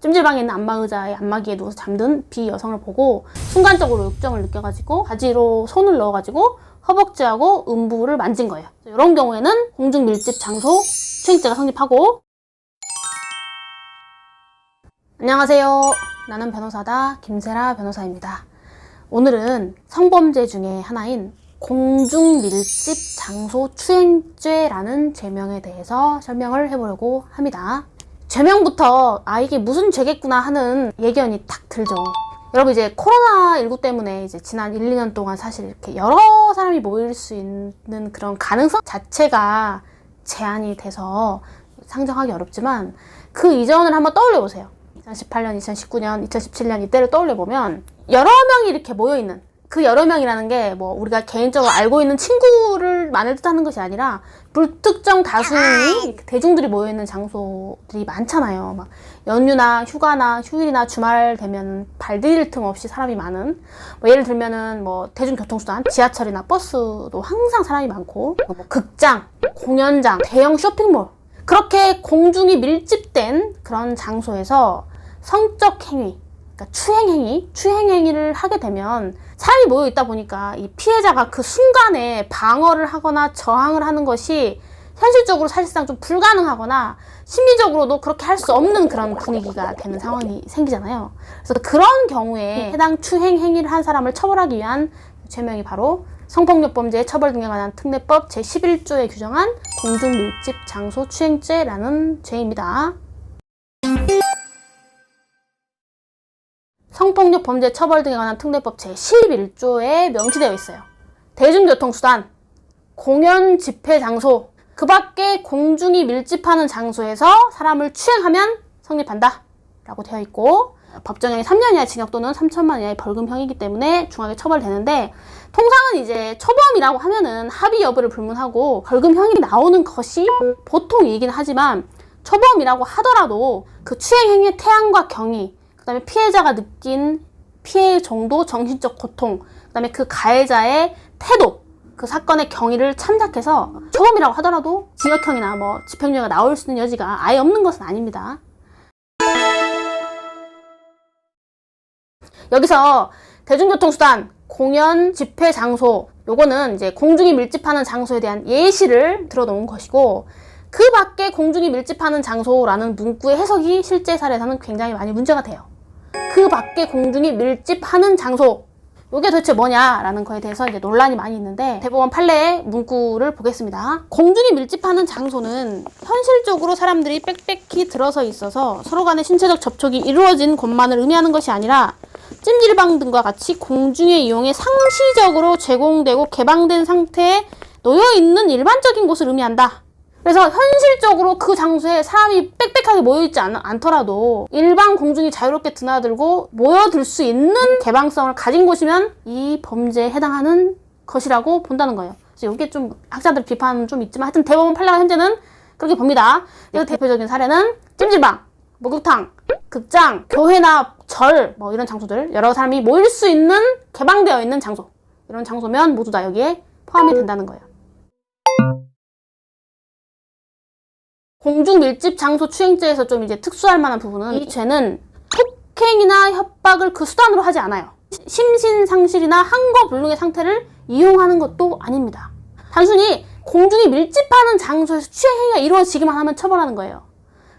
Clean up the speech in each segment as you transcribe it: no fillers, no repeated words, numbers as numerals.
찜질방에 있는 안마의자에 안마기에 누워서 잠든 비여성을 보고 순간적으로 욕정을 느껴가지고 바지로 손을 넣어가지고 허벅지하고 음부를 만진 거예요. 이런 경우에는 공중 밀집 장소 추행죄가 성립하고. 안녕하세요. 나는 변호사다 김세라 변호사입니다. 오늘은 성범죄 중에 하나인 공중 밀집 장소 추행죄라는 죄명에 대해서 설명을 해보려고 합니다. 죄명부터 이게 무슨 죄겠구나 하는 예견이 딱 들죠. 여러분, 이제 코로나19 때문에 이제 지난 1, 2년 동안 사실 이렇게 여러 사람이 모일 수 있는 그런 가능성 자체가 제한이 돼서 상정하기 어렵지만 그 이전을 한번 떠올려 보세요. 2018년, 2019년, 2017년 이때를 떠올려 보면 여러 명이 이렇게 모여 있는, 그 여러 명이라는 게 뭐 우리가 개인적으로 알고 있는 친구를만을 뜻하는 것이 아니라 불특정 다수의 대중들이 모여있는 장소들이 많잖아요. 막 연휴나 휴가나 휴일이나 주말 되면 발디딜 틈 없이 사람이 많은, 뭐 예를 들면은 뭐 대중교통수단, 지하철이나 버스도 항상 사람이 많고, 뭐 극장, 공연장, 대형 쇼핑몰, 그렇게 공중이 밀집된 그런 장소에서 성적 행위, 그러니까 추행행위를 하게 되면 사람이 모여 있다 보니까 이 피해자가 그 순간에 방어를 하거나 저항을 하는 것이 현실적으로 사실상 좀 불가능하거나 심리적으로도 그렇게 할 수 없는 그런 분위기가 되는 상황이 생기잖아요. 그래서 그런 경우에 해당 추행행위를 한 사람을 처벌하기 위한 죄명이 바로 성폭력범죄 처벌 등에 관한 특례법 제11조에 규정한 공중밀집 장소 추행죄라는 죄입니다. 성폭력 범죄 처벌 등에 관한 특례법 제11조에 명시되어 있어요. 대중교통수단, 공연 집회 장소, 그 밖에 공중이 밀집하는 장소에서 사람을 추행하면 성립한다 라고 되어 있고, 법정형이 3년 이하의 징역 또는 3천만 원 이하의 벌금형이기 때문에 중하게 처벌되는데, 통상은 이제 초범이라고 하면은 합의 여부를 불문하고 벌금형이 나오는 것이 보통이긴 하지만, 초범이라고 하더라도 그 추행행위의 태양과 경위, 그 다음에 피해자가 느낀 피해 정도, 정신적 고통, 그 다음에 그 가해자의 태도, 그 사건의 경위를 참작해서 초범이라고 하더라도 징역형이나 뭐 집행유예가 나올 수 있는 여지가 아예 없는 것은 아닙니다. 여기서 대중교통수단, 공연, 집회 장소, 요거는 이제 공중이 밀집하는 장소에 대한 예시를 들어놓은 것이고, 그 밖에 공중이 밀집하는 장소라는 문구의 해석이 실제 사례에서는 굉장히 많이 문제가 돼요. 그 밖에 공중이 밀집하는 장소, 이게 도대체 뭐냐라는 거에 대해서 이제 논란이 많이 있는데, 대법원 판례의 문구를 보겠습니다. 공중이 밀집하는 장소는 현실적으로 사람들이 빽빽히 들어서 있어서 서로 간의 신체적 접촉이 이루어진 곳만을 의미하는 것이 아니라 찜질방 등과 같이 공중의 이용에 상시적으로 제공되고 개방된 상태에 놓여있는 일반적인 곳을 의미한다. 그래서 현실적으로 그 장소에 사람이 빽빽하게 모여있지 않더라도 일반 공중이 자유롭게 드나들고 모여들 수 있는 개방성을 가진 곳이면 이 범죄에 해당하는 것이라고 본다는 거예요. 그래서 이게 좀 학자들 비판은 좀 있지만, 하여튼 대법원 판례가 현재는 그렇게 봅니다. 이 대표적인 사례는 찜질방, 목욕탕, 극장, 교회나 절, 뭐 이런 장소들, 여러 사람이 모일 수 있는 개방되어 있는 장소, 이런 장소면 모두 다 여기에 포함이 된다는 거예요. 공중 밀집 장소 추행죄에서 좀 이제 특수할 만한 부분은, 이 죄는 폭행이나 협박을 그 수단으로 하지 않아요. 심신상실이나 항거불능의 상태를 이용하는 것도 아닙니다. 단순히 공중이 밀집하는 장소에서 추행행위가 이루어지기만 하면 처벌하는 거예요.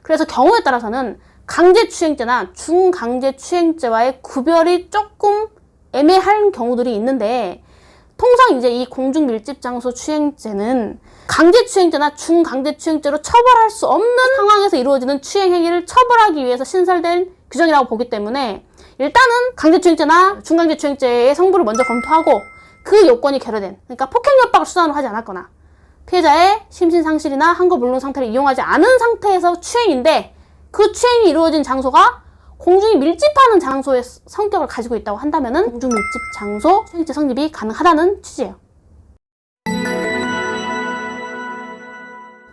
그래서 경우에 따라서는 강제추행죄나 중강제추행죄와의 구별이 조금 애매한 경우들이 있는데, 통상 이제 이 공중밀집장소 추행죄는 강제추행죄나 중강제추행죄로 처벌할 수 없는 상황에서 이루어지는 추행행위를 처벌하기 위해서 신설된 규정이라고 보기 때문에, 일단은 강제추행죄나 중강제추행죄의 성부를 먼저 검토하고 그 요건이 결여된, 그러니까 폭행협박을 수단으로 하지 않았거나 피해자의 심신상실이나 항거불능 상태를 이용하지 않은 상태에서 추행인데, 그 추행이 이루어진 장소가 공중이 밀집하는 장소의 성격을 가지고 있다고 한다면은 공중밀집 장소 추행죄 성립이 가능하다는 취지예요.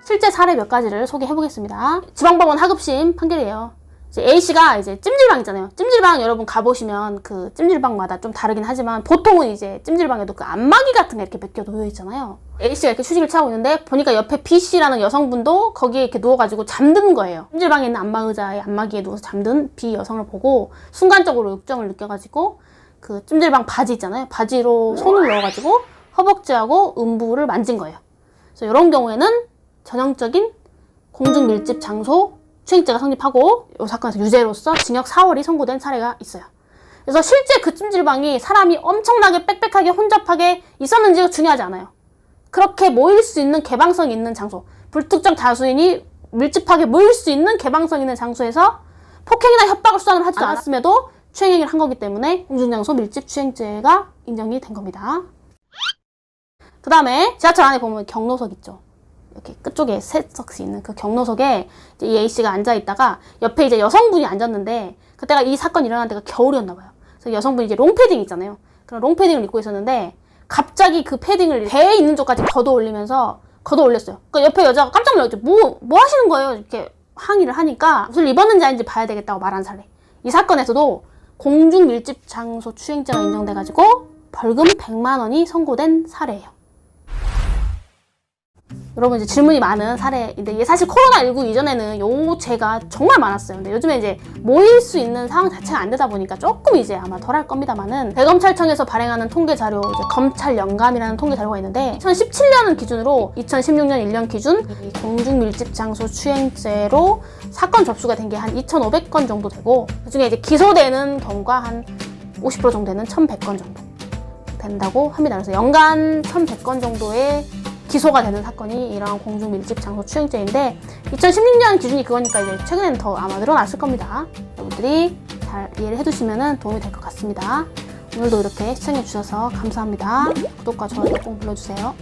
실제 사례 몇 가지를 소개해 보겠습니다. 지방법원 하급심 판결이에요. 이제 A씨가 이제 찜질방 있잖아요. 찜질방 여러분 가보시면 그 찜질방마다 좀 다르긴 하지만 보통은 이제 찜질방에도 그 안마기 같은 게 이렇게 몇 개 놓여 있잖아요. A씨가 이렇게 휴식을 취하고 있는데 보니까 옆에 B씨라는 여성분도 거기에 이렇게 누워가지고 잠든 거예요. 찜질방에 있는 안마의자에 안마기에 누워서 잠든 B 여성을 보고 순간적으로 욕정을 느껴가지고 그 찜질방 바지 있잖아요. 바지로 손을 넣어가지고 허벅지하고 음부를 만진 거예요. 그래서 이런 경우에는 전형적인 공중 밀집 장소 추행죄가 성립하고 이 사건에서 유죄로서 징역 4월이 선고된 사례가 있어요. 그래서 실제 그 찜질방이 사람이 엄청나게 빽빽하게 혼잡하게 있었는지가 중요하지 않아요. 그렇게 모일 수 있는 개방성 있는 장소, 불특정 다수인이 밀집하게 모일 수 있는 개방성 있는 장소에서 폭행이나 협박을 수단으로 하지도 않았음에도 추행행위를 한 거기 때문에 공중장소 밀집 추행죄가 인정이 된 겁니다. 그 다음에 지하철 안에 보면 경로석 있죠. 이렇게 끝쪽에 셋석이 있는 그 경로석에 이제 이 A씨가 앉아있다가 옆에 이제 여성분이 앉았는데 그때가 이 사건이 일어난 때가 겨울이었나 봐요. 그래서 여성분이 이제 롱패딩 있잖아요. 그런 롱패딩을 입고 있었는데 갑자기 그 패딩을 배에 있는 쪽까지 걷어 올렸어요. 그러니까 옆에 여자가 깜짝 놀랐죠. 뭐 하시는 거예요? 이렇게 항의를 하니까 옷을 입었는지 아닌지 봐야 되겠다고 말한 사례. 이 사건에서도 공중 밀집 장소 추행죄가 인정돼가지고 벌금 100만 원이 선고된 사례예요. 여러분 이제 질문이 많은 사례인데 이게 사실 코로나19 이전에는 요 죄가 정말 많았어요. 근데 요즘에 이제 모일 수 있는 상황 자체가 안 되다 보니까 조금 이제 아마 덜 할 겁니다만은 대검찰청에서 발행하는 통계 자료 이제 검찰 연감이라는 통계 자료가 있는데 2017년을 기준으로 2016년 1년 기준 이 공중 밀집 장소 추행죄로 사건 접수가 된 게 한 2,500건 정도 되고 그중에 이제 기소되는 경우가 한 50% 정도 되는 1,100건 정도 된다고 합니다. 그래서 연간 1,100건 정도의 기소가 되는 사건이 이러한 공중 밀집 장소 추행죄인데 2016년 기준이 그거니까 이제 최근에는 더 아마 늘어났을 겁니다. 여러분들이 잘 이해를 해두시면 도움이 될 것 같습니다. 오늘도 이렇게 시청해 주셔서 감사합니다. 구독과 좋아요 꼭 눌러주세요.